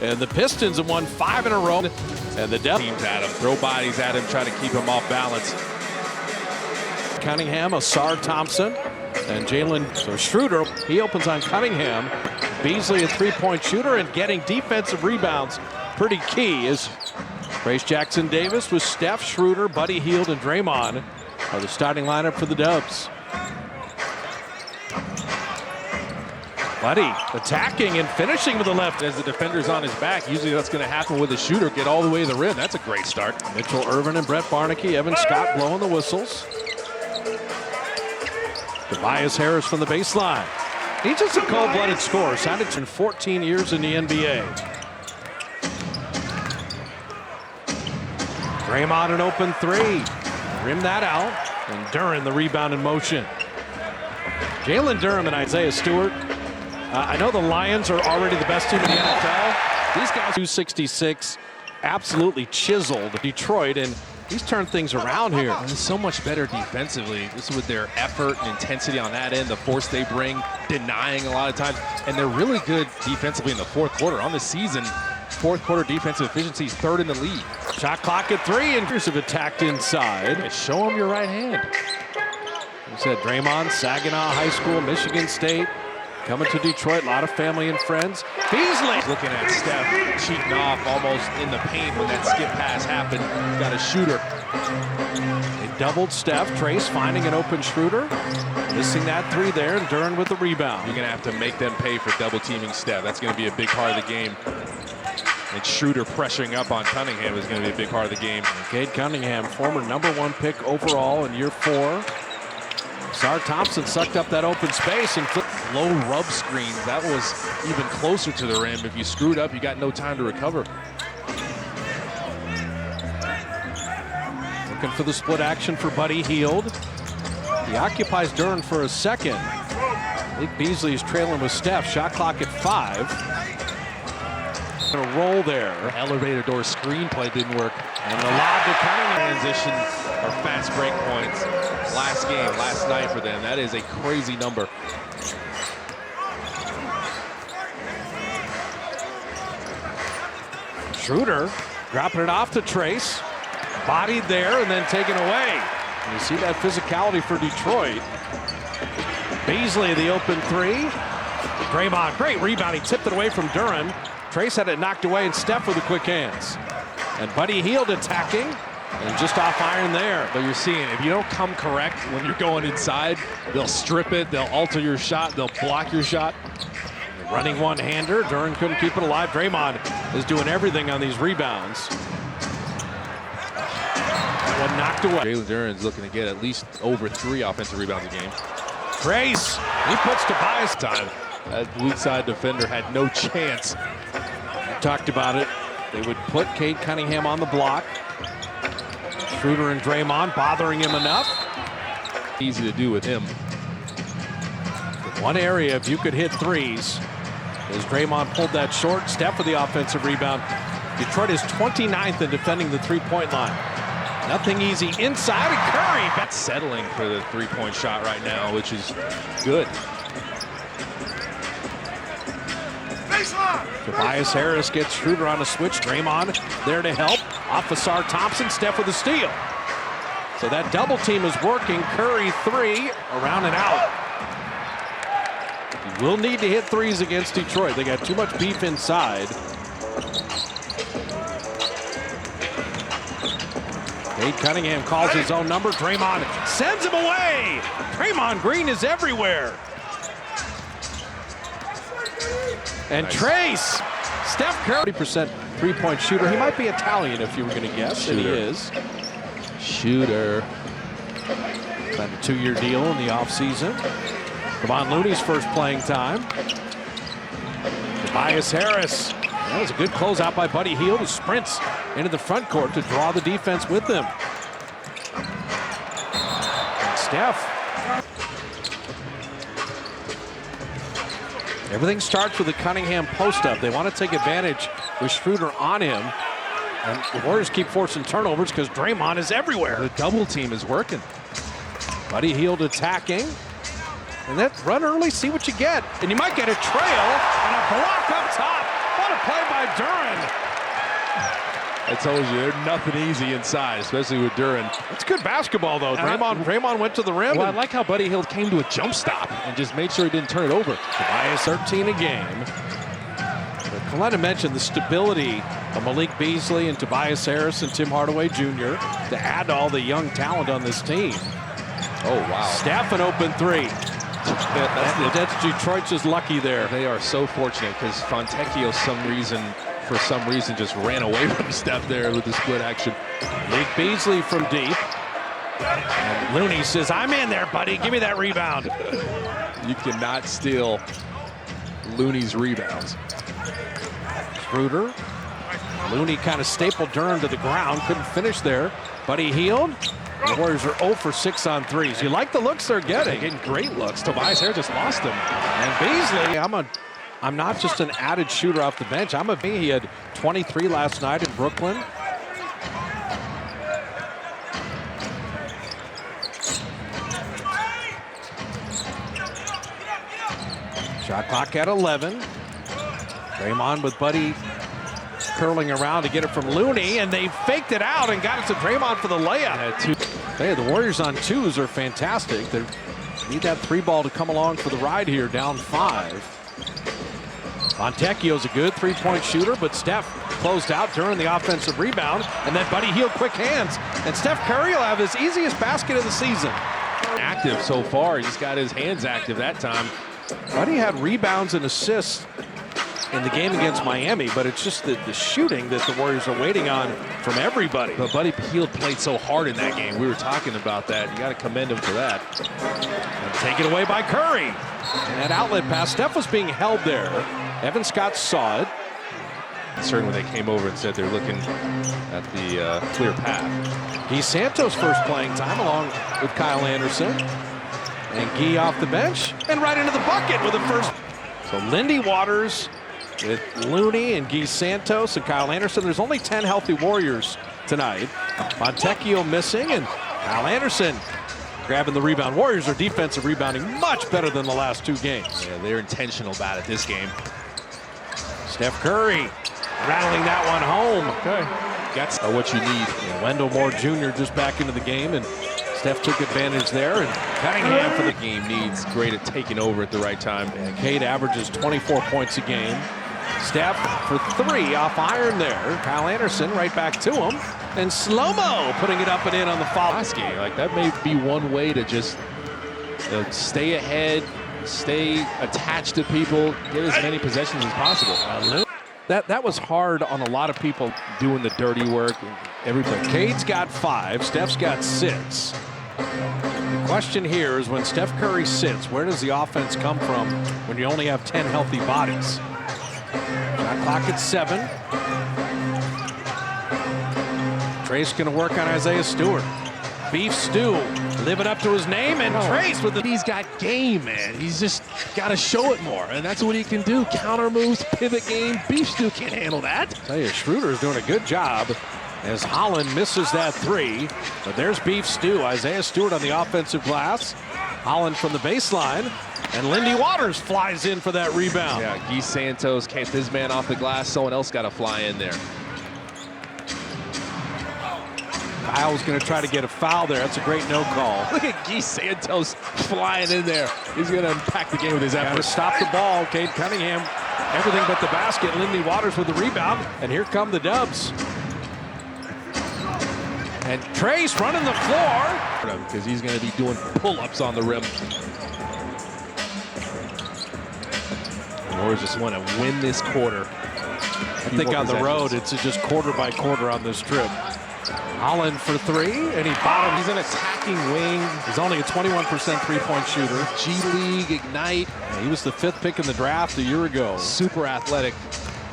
And the Pistons have won 5 in a row. And the teams at him, throw bodies at him, try to keep him off balance. Cunningham, Asar Thompson, and Jalen. So Schroeder, he opens on Cunningham. Beasley, a three-point shooter, and getting defensive rebounds pretty key is Trace Jackson-Davis with Steph, Schroeder, Buddy Hield, and Draymond are the starting lineup for the Dubs. Buddy attacking and finishing with the left. As the defender's on his back, usually that's going to happen with a shooter. Get all the way to the rim. That's a great start. Mitchell Irvin and Brett Barnaky. Evan Scott blowing the whistles. Tobias Harris from the baseline. He's just a cold-blooded scorer. Signed in 14 years in the NBA. Draymond an open three. Rim that out. And Duren the rebound in motion. Jalen Durham and Isaiah Stewart. I know the Lions are already the best team in the NFL. These guys, 266, absolutely chiseled Detroit, and he's turned things around here. And so much better defensively. This is with their effort and intensity on that end, the force they bring, denying a lot of times. And they're really good defensively in the fourth quarter. On the season, fourth quarter defensive efficiency is third in the league. Shot clock at 3, and have attacked inside. And show them your right hand. You said Draymond, Saginaw High School, Michigan State. Coming to Detroit, a lot of family and friends. Beasley looking at Steph, cheating off almost in the paint when that skip pass happened. Got a shooter. They doubled Steph. Trace finding an open Schroeder. Missing that three there, and Duren with the rebound. You're going to have to make them pay for double teaming Steph. That's going to be a big part of the game. And Schroeder pressuring up on Cunningham is going to be a big part of the game. Cade Cunningham, former #1 pick overall in year 4. Asar Thompson sucked up that open space and flipped. Low rub screens. That was even closer to the rim. If you screwed up, you got no time to recover. Looking for the split action for Buddy Hield. He occupies Duren for a second. I think Beasley is trailing with Steph. Shot clock at 5. Gonna roll there. Elevator door screenplay didn't work. And the lob to Cunningham. Transition or fast break points. Last game, last night for them. That is a crazy number. Schroeder dropping it off to Trace. Bodied there and then taken away. And you see that physicality for Detroit. Beasley, the open three. Draymond, great rebound. He tipped it away from Duren. Trace had it knocked away, and Steph with the quick hands. And Buddy Hield attacking, and just off iron there. But you're seeing, if you don't come correct when you're going inside, they'll strip it, they'll alter your shot, they'll block your shot. Running one-hander, Duren couldn't keep it alive. Draymond is doing everything on these rebounds. That one knocked away. Jalen Duren's looking to get at least over 3 offensive rebounds a game. Trace, he puts Tobias time. That weak side defender had no chance. We talked about it. They would put Cade Cunningham on the block. Schroeder and Draymond bothering him enough. Easy to do with him. One area, if you could hit threes, as Draymond pulled that short. Steph with the offensive rebound. Detroit is 29th in defending the three-point line. Nothing easy inside, and Curry. That's settling for the three-point shot right now, which is good. Tobias Harris gets Schroeder on a switch. Draymond there to help. Off Asar Thompson, Steph with a steal. So that double team is working. Curry 3, around and out. He will need to hit threes against Detroit. They got too much beef inside. Cade Cunningham calls his own number. Draymond sends him away. Draymond Green is everywhere. And nice. Trace, Steph Curry, 30% three-point shooter. He might be Italian if you were going to guess, and he is. Shooter. Signed a 2-year deal in the offseason. Kevon Looney's first playing time. Tobias Harris. That was a good closeout by Buddy Hield, who sprints into the front court to draw the defense with him. And Steph. Everything starts with the Cunningham post-up. They want to take advantage with Schroeder on him. And the Warriors keep forcing turnovers because Draymond is everywhere. The double team is working. Buddy Hield attacking. And that run early, see what you get. And you might get a trail and a block up top. What a play by Duren. I told you, there's nothing easy inside, especially with Duren. It's good basketball, though. Draymond went to the rim. Well, I like how Buddy Hield came to a jump stop and just made sure he didn't turn it over. Tobias 13 a game. Coletta mentioned the stability of Malik Beasley and Tobias Harris and Tim Hardaway Jr. to add to all the young talent on this team. Oh, wow. Steph an open three. That's Detroit just lucky there. They are so fortunate because Fontecchio, for some reason, just ran away from Steph there with the split action. Malik Beasley from deep. And Looney says, I'm in there, buddy. Give me that rebound. You cannot steal Looney's rebounds. Schroeder. Looney kind of stapled Duren to the ground. Couldn't finish there. Buddy Hield. The Warriors are 0 for 6 on threes. You like the looks they're getting. They're getting great looks. Tobias Harris just lost them. And Beasley, I'm not just an added shooter off the bench. He had 23 last night in Brooklyn. Shot clock at 11. Draymond with Buddy curling around to get it from Looney, and they faked it out and got it to Draymond for the layup. Hey, the Warriors on twos are fantastic. They need that three ball to come along for the ride here, down 5. Fontecchio's a good three-point shooter, but Steph closed out during the offensive rebound, and then Buddy Hield quick hands. And Steph Curry will have his easiest basket of the season. Active so far. He just got his hands active that time. Buddy had rebounds and assists in the game against Miami, but it's just the shooting that the Warriors are waiting on from everybody. But Buddy Hield played so hard in that game. We were talking about that. You got to commend him for that. And taken away by Curry. And that outlet pass, Steph was being held there. Evan Scott saw it. Certainly they came over and said they're looking at the clear path. Guy Santos first playing time along with Kyle Anderson. And Guy off the bench and right into the bucket with the first. So Lindy Waters with Looney and Guy Santos and Kyle Anderson. There's only 10 healthy Warriors tonight. Fontecchio missing and Kyle Anderson grabbing the rebound. Warriors are defensive rebounding much better than the last 2 games. Yeah, they're intentional about it this game. Steph Curry rattling that one home. Okay. That's what you need. Yeah, Wendell Moore Jr. just back into the game, and Steph took advantage there. And Cunningham for the game needs great at taking over at the right time. And Cade averages 24 points a game. Steph for 3 off iron there. Kyle Anderson right back to him. And slow-mo putting it up and in on the foul. Like that may be one way to just stay ahead, stay attached to people, get as many possessions as possible. That was hard on a lot of people doing the dirty work and everything. Cade's got 5, Steph's got 6. The question here is when Steph Curry sits, where does the offense come from when you only have 10 healthy bodies? Shot clock at 7. Trace going to work on Isaiah Stewart. Beef Stew living up to his name, and Trace with the... He's got game, man. He's just got to show it more, and that's what he can do. Counter moves, pivot game. Beef Stew can't handle that. I tell you, Schroeder's doing a good job as Holland misses that 3. But there's Beef Stew. Isaiah Stewart on the offensive glass. Holland from the baseline. And Lindy Waters flies in for that rebound. Yeah, Guy Santos kept his man off the glass. Someone else got to fly in there. Kyle's going to try to get a foul there. That's a great no call. Look at Guy Santos flying in there. He's going to unpack the game with his effort. To stop the ball. Cade Cunningham, everything but the basket. Lindy Waters with the rebound. And here come the Dubs. And Trace running the floor. Because he's going to be doing pull-ups on the rim. The Warriors just want to win this quarter. I think on the road, it's just quarter by quarter on this trip. Holland for 3, and he bottoms. He's an attacking wing. He's only a 21% three-point shooter. G League, Ignite. Yeah, he was the 5th pick in the draft a year ago. Super athletic.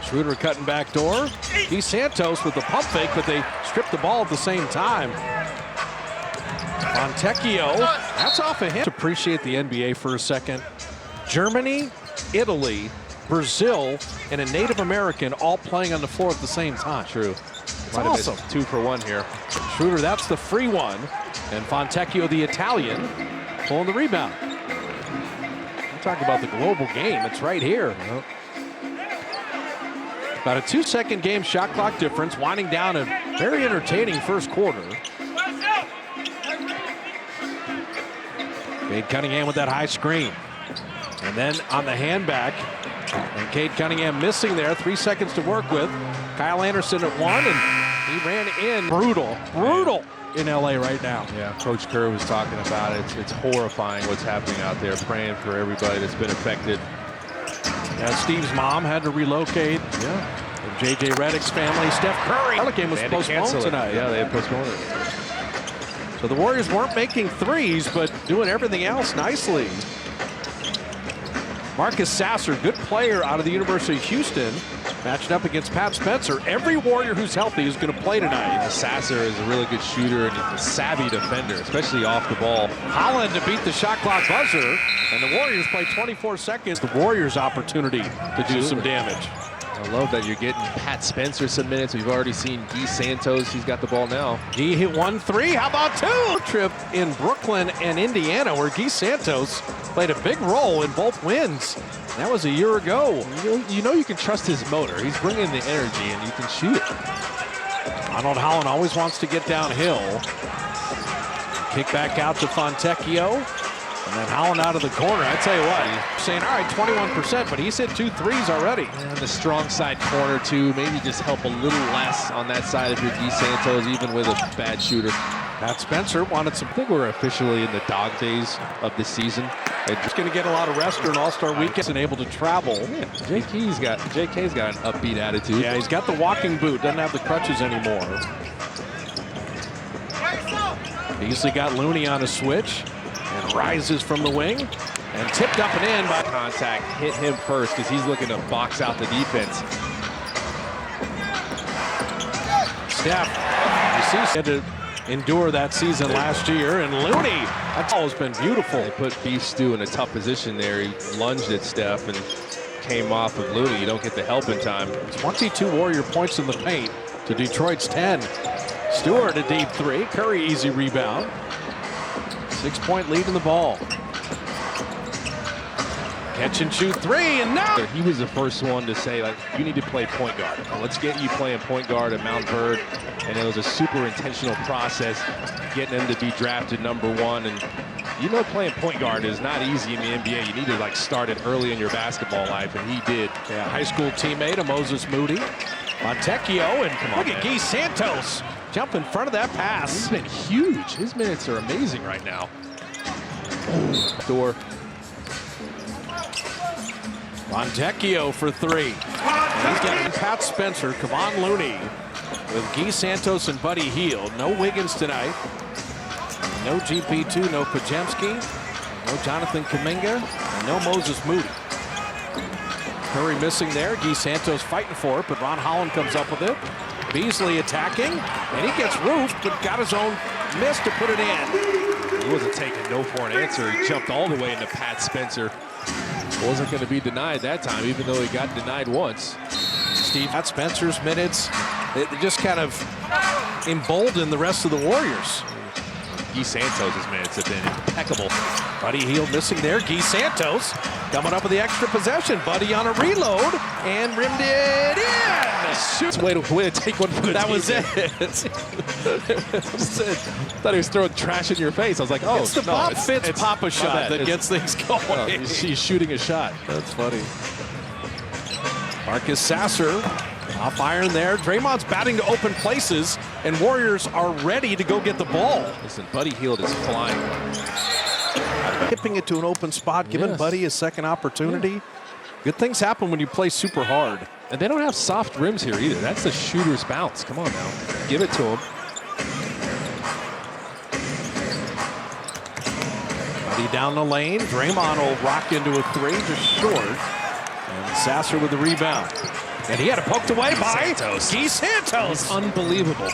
Schroeder cutting back door. Guy Santos with the pump fake, but they stripped the ball at the same time. Fontecchio, that's off of him. Let's appreciate the NBA for a second. Germany, Italy, Brazil, and a Native American all playing on the floor at the same time. True. It's awesome. 2 for 1 here. Schroeder, that's the free one. And Fontecchio, the Italian, pulling the rebound. I'm talking about the global game. It's right here. About a 2-second game shot clock difference, winding down a very entertaining first quarter. Cade Cunningham with that high screen. And then on the handback, and Cade Cunningham missing there, 3 seconds to work with. Kyle Anderson at 1, and he ran in. Brutal in LA right now. Yeah, Coach Kerr was talking about it. It's horrifying what's happening out there. Praying for everybody that's been affected. Yeah, Steve's mom had to relocate. Yeah. And J.J. Redick's family, Steph Curry. The game was postponed tonight. Yeah, they had postponed it. So the Warriors weren't making threes, but doing everything else nicely. Marcus Sasser, good player out of the University of Houston, matched up against Pat Spencer. Every Warrior who's healthy is going to play tonight. Sasser is a really good shooter and a savvy defender, especially off the ball. Holland to beat the shot clock buzzer, and the Warriors play 24 seconds. The Warriors' opportunity to do some damage. I love that you're getting Pat Spencer some minutes. We've already seen Guy Santos. He's got the ball now. He hit 1 3. How about 2? Trip in Brooklyn and Indiana, where Guy Santos played a big role in both wins. That was a year ago. You know you can trust his motor. He's bringing the energy, and you can shoot it. Donald Holland always wants to get downhill. Kick back out to Fontecchio. And then Holland out of the corner. I tell you what, saying, all right, 21%, but he's hit 2 threes already. And the strong side corner, too. Maybe just help a little less on that side if you're Guy Santos, even with a bad shooter. Pat Spencer wanted some. I think we're officially in the dog days of this season. He's going to get a lot of rest during All-Star weekend and able to travel. Yeah, JK's got an upbeat attitude. Yeah, he's got the walking boot, doesn't have the crutches anymore. Beasley got Looney on a switch and rises from the wing and tipped up and in by contact. Hit him first because he's looking to box out the defense. Steph, you see, he had to endure that season last year, and Looney, that's always been beautiful. They put Beef Stew in a tough position there. He lunged at Steph and came off of Looney. You don't get the help in time. 22 Warrior points in the paint to Detroit's 10. Stewart a deep 3. Curry easy rebound. 6-point lead in the ball. Catch and shoot 3, and now he was the first one to say, like, you need to play point guard. Let's get you playing point guard at Mount Bird. And it was a super intentional process getting him to be drafted #1. And you know, playing point guard is not easy in the NBA. You need to like start it early in your basketball life, and he did. Yeah, high school teammate of Moses Moody. Fontecchio, and look at Guy Santos jump in front of that pass. He's been huge. His minutes are amazing right now. Door. Fontecchio for 3. And he's got Pat Spencer, Kevon Looney, with Guy Santos and Buddy Hield. No Wiggins tonight. No GP2, no Pajemski, no Jonathan Kuminga, and no Moses Moody. Curry missing there. Guy Santos fighting for it, but Ron Holland comes up with it. Beasley attacking, and he gets roofed, but got his own miss to put it in. He wasn't taking no for an answer. He jumped all the way into Pat Spencer. Wasn't going to be denied that time, even though he got denied once. Steve, Pat Spencer's minutes, it just kind of emboldened the rest of the Warriors. Guy Santos' minutes have been impeccable. Buddy Hield missing there. Guy Santos coming up with the extra possession. Buddy on a reload and rimmed it in. Shoots. Way to take one for the That team. was it. Thought he was throwing trash in your face. I was like, oh, it's the Bob Fitz Papa shot that gets things going. He's shooting a shot. That's funny. Marcus Sasser off iron there. Draymond's batting to open places, and Warriors are ready to go get the ball. Listen, Buddy Hield is flying. Tipping it to an open spot, giving Buddy a second opportunity. Yeah. Good things happen when you play super hard. And they don't have soft rims here either. That's the shooter's bounce. Come on now. Give it to him. Buddy down the lane. Draymond will rock into a 3, just short. And Sasser with the rebound. And he had it poked away by Guy Santos. He's unbelievable.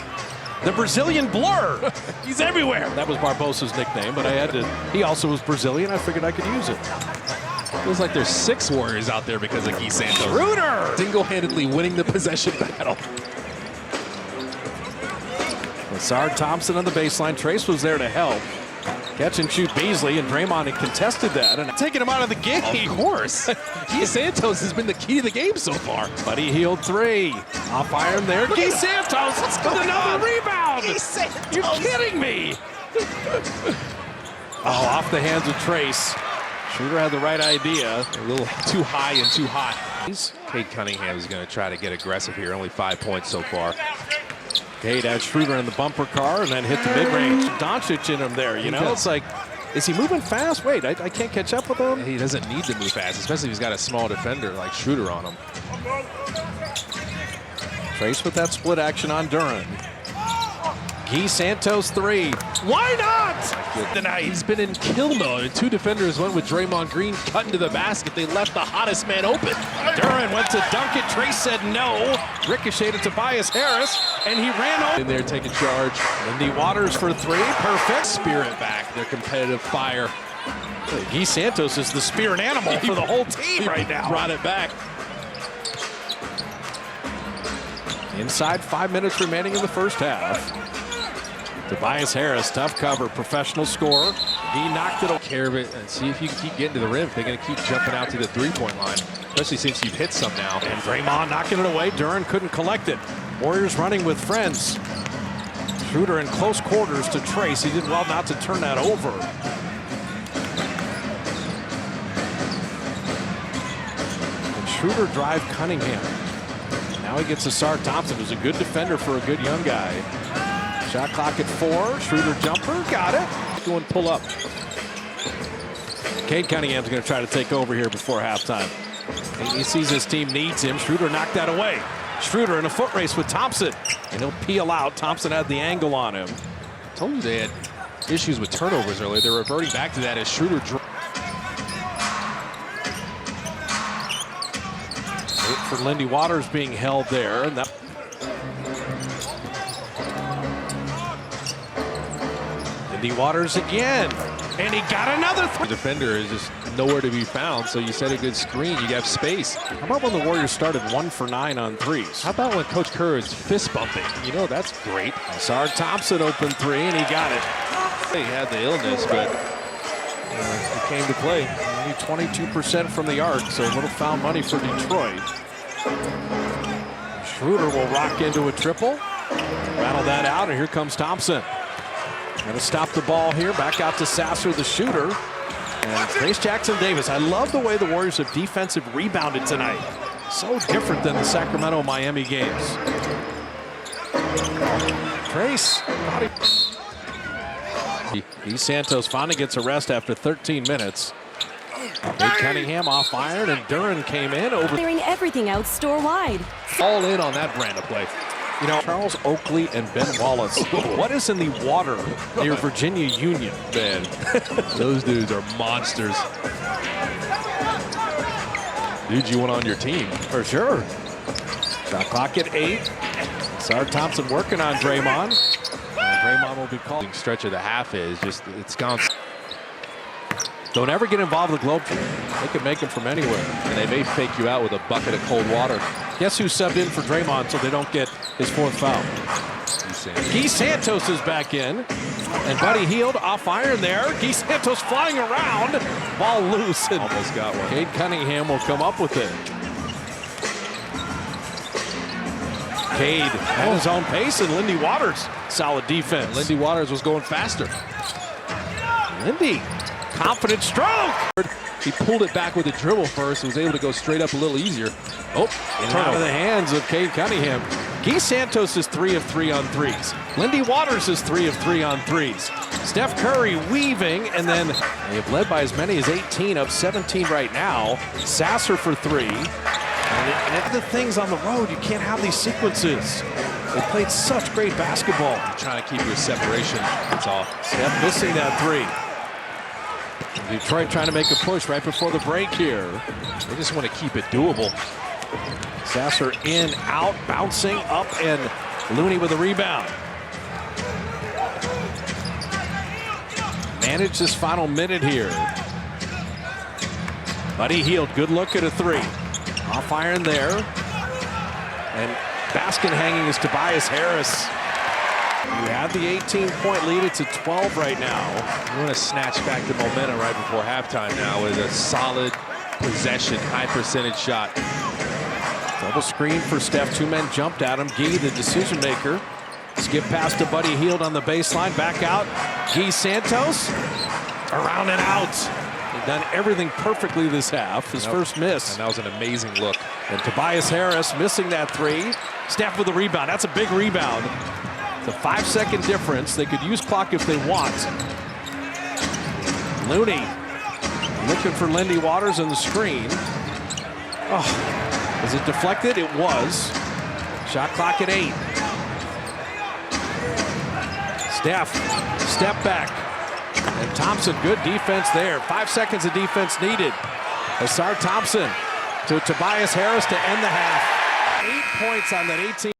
The Brazilian blur. He's everywhere. That was Barbosa's nickname, but I had to. He also was Brazilian. I figured I could use it. Feels like there's 6 Warriors out there because of Guy Santos. Schroeder! Single-handedly winning the possession battle. Lassard Thompson on the baseline. Trace was there to help. Catch and shoot Beasley, and Draymond had contested that and taking him out of the game. Of course. Guy Santos has been the key to the game so far. Buddy Hield 3. Off iron there. Guy Santos with another rebound. You're kidding me. Oh, off the hands of Trace. Schroeder had the right idea. A little too high and too hot. Cade Cunningham is going to try to get aggressive here. Only 5 points so far. Cade had Schroeder in the bumper car and then hit the mid-range. Doncic in him there, you know? It's like, is he moving fast? Wait, I can't catch up with him. He doesn't need to move fast, especially if he's got a small defender like Schroeder on him. Trace with that split action on Duren. Guy Santos 3. Why not? Tonight he's been in kill mode. And 2 defenders went with Draymond Green cutting to the basket. They left the hottest man open. Duren went to dunk it. Trace said no. Ricocheted to Tobias Harris, and he ran over. In there taking charge. Lindy Waters for 3. Perfect. Spirit back. Their competitive fire. Guy Santos is the spirit animal for the whole team right now. Brought it back. Inside 5 minutes remaining in the first half. Tobias Harris, tough cover, professional scorer. He knocked it over. Care of it and see if you can keep getting to the rim. If they're going to keep jumping out to the three-point line, especially since you've hit some now. And Draymond knocking it away. Duren couldn't collect it. Warriors running with friends. Schroeder in close quarters to Trace. He did well not to turn that over. And Schroeder drive Cunningham. Now he gets Asar Thompson, who's a good defender for a good young guy. Shot clock at 4. Schroeder jumper. Got it. Going pull up. Cade Cunningham's going to try to take over here before halftime. And he sees his team needs him. Schroeder knocked that away. Schroeder in a foot race with Thompson. And he'll peel out. Thompson had the angle on him. I told you they had issues with turnovers earlier. They're reverting back to that as Schroeder. For Lindy Waters being held there. And that Lindy Waters again. And he got another. The defender is just nowhere to be found, so you set a good screen. You have space. How about when the Warriors started 1 for 9 on threes? How about when Coach Kerr is fist bumping? You know, that's great. Asar Thompson open 3, and he got it. He had the illness, but it came to play. Only 22% from the arc, so a little foul money for Detroit. Schroeder will rock into a triple. Rattle that out, and here comes Thompson. Going to stop the ball here. Back out to Sasser, the shooter. And Trace Jackson-Davis. I love the way the Warriors have defensive rebounded tonight. So different than the Sacramento-Miami games. Trace. Guy Santos finally gets a rest after 13 minutes. Cade Cunningham off iron, and Duren came in over. Clearing everything out store-wide. All in on that brand of play. You know, Charles Oakley and Ben Wallace. What is in the water near Virginia Union? Man, those dudes are monsters. Dude, you want on your team. For sure. Shot clock at 8. Asar Thompson working on Draymond. And Draymond will be called. Stretch of the half is just, it's gone. Don't ever get involved with the Globe. They can make them from anywhere. And they may fake you out with a bucket of cold water. Guess who subbed in for Draymond so they don't get his 4th foul? Guy Santos is back in. And Buddy Hield off iron there. Guy Santos flying around. Ball loose. And almost got one. Cade Cunningham will come up with it. Cade at his own pace, and Lindy Waters. Solid defense. Lindy Waters was going faster. Lindy. Confident stroke. He pulled it back with a dribble first. Was able to go straight up a little easier. Oh, out of the hands of Cade Cunningham. Guy Santos is 3 of 3 on threes. Lindy Waters is 3 of 3 on threes. Steph Curry weaving, and then they have led by as many as 18 of 17 right now. Sasser for 3. And the things on the road, you can't have these sequences. They played such great basketball. You're trying to keep your separation. That's all. Steph missing that 3. Detroit trying to make a push right before the break here. They just want to keep it doable. Sasser in, out, bouncing up, and Looney with a rebound. Manage this final minute here. Buddy Hield, good look at a 3. Off iron there. And basket hanging is Tobias Harris. You have the 18-point lead. It's at 12 right now. You want to snatch back the momentum right before halftime now with a solid possession, high percentage shot. Double screen for Steph. Two men jumped at him. Gee, the decision maker. Skip pass to Buddy Hield on the baseline. Back out. Gee Santos. Around and out. They've done everything perfectly this half. His first miss. And that was an amazing look. And Tobias Harris missing that three. Steph with a rebound. That's a big rebound. It's a 5-second difference. They could use clock if they want. Looney looking for Lindy Waters on the screen. Oh, is it deflected? It was. Shot clock at 8. Steph, step back. And Thompson, good defense there. 5 seconds of defense needed. Asar Thompson to Tobias Harris to end the half. 8 points on that 18.